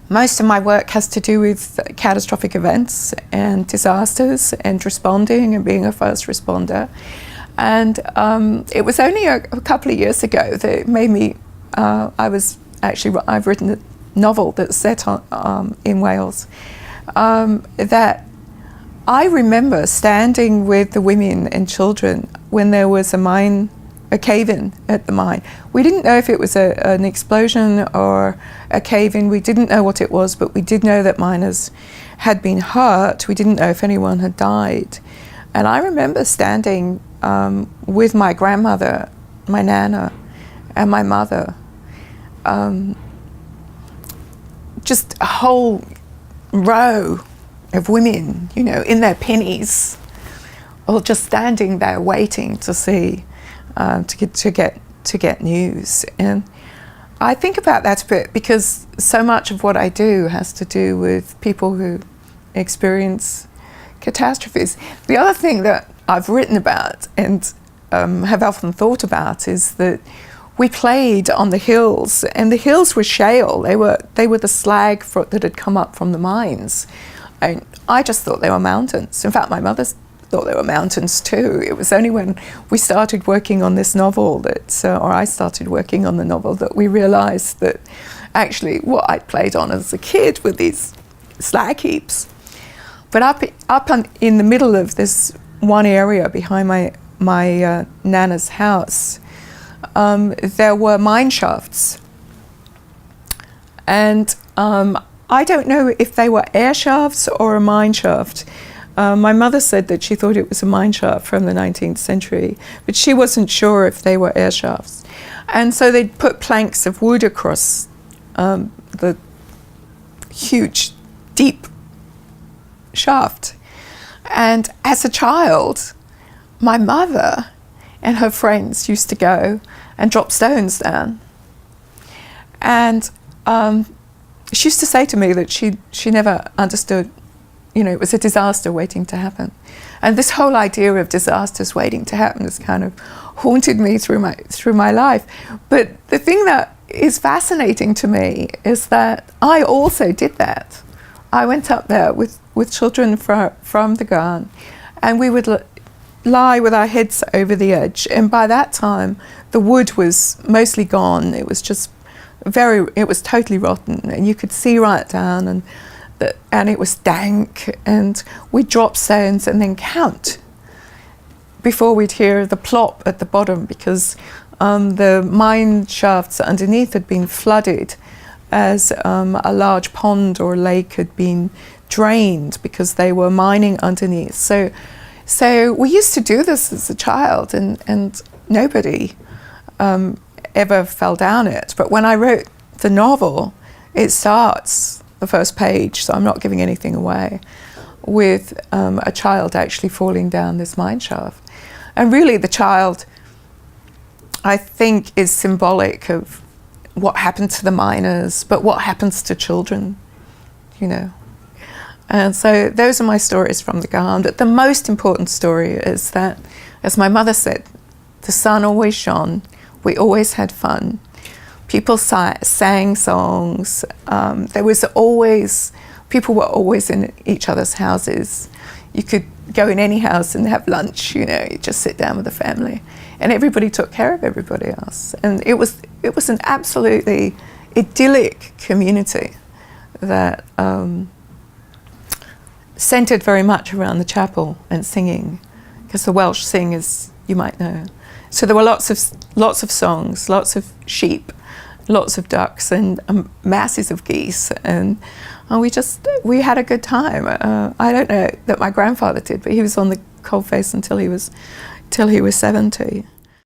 Most of my work has to do with catastrophic events and disasters and responding and being a first responder. And it was only a couple of years ago that it made me, I've written a novel that's set in Wales, that I remember standing with the women and children when there was a cave-in at the mine. We didn't know if it was an explosion or a cave-in. We didn't know what it was, but we did know that miners had been hurt. We didn't know if anyone had died. And I remember standing with my grandmother, my nana, and my mother, just a whole row of women, you know, in their pennies, all just standing there waiting to see, to get news. And I think about that a bit because so much of what I do has to do with people who experience catastrophes. The other thing that I've written about and have often thought about is that we played on the hills, and the hills were shale. They were the slag that had come up from the mines. And I just thought they were mountains. In fact, my mother thought they were mountains too. It was only when we started working on this novel or I started working on the novel, that we realized that actually what I'd played on as a kid were these slag heaps. But up in the middle of this one area behind my nana's house, there were mine shafts. And I don't know if they were air shafts or a mine shaft. My mother said that she thought it was a mine shaft from the 19th century, but she wasn't sure if they were air shafts. And so they'd put planks of wood across the huge, deep shaft. And as a child, my mother and her friends used to go and drop stones down. And she used to say to me that she never understood, you know, it was a disaster waiting to happen. And this whole idea of disasters waiting to happen has kind of haunted me through my life. But the thing that is fascinating to me is that I also did that. I went up there with children from the Ghan, and we would lie with our heads over the edge. And by that time, the wood was mostly gone. It was just it was totally rotten, and you could see right down, and it was dank, and we'd drop stones and then count before we'd hear the plop at the bottom, because the mine shafts underneath had been flooded as a large pond or lake had been drained because they were mining underneath. So we used to do this as a child, and nobody ever fell down it. But when I wrote the novel, it starts, the first page, so I'm not giving anything away, with a child actually falling down this mine shaft. And really the child, I think, is symbolic of what happened to the miners, but what happens to children, you know. And so those are my stories from the Ghan. But the most important story is that, as my mother said, the sun always shone, we always had fun. People sang songs. People were always in each other's houses. You could go in any house and have lunch, you know, you just sit down with the family. And everybody took care of everybody else. And it was an absolutely idyllic community that centered very much around the chapel and singing, because the Welsh sing, as you might know. So there were lots of songs, lots of sheep, lots of ducks, and masses of geese, and we had a good time. I don't know that my grandfather did, but he was on the coalface until he was 70.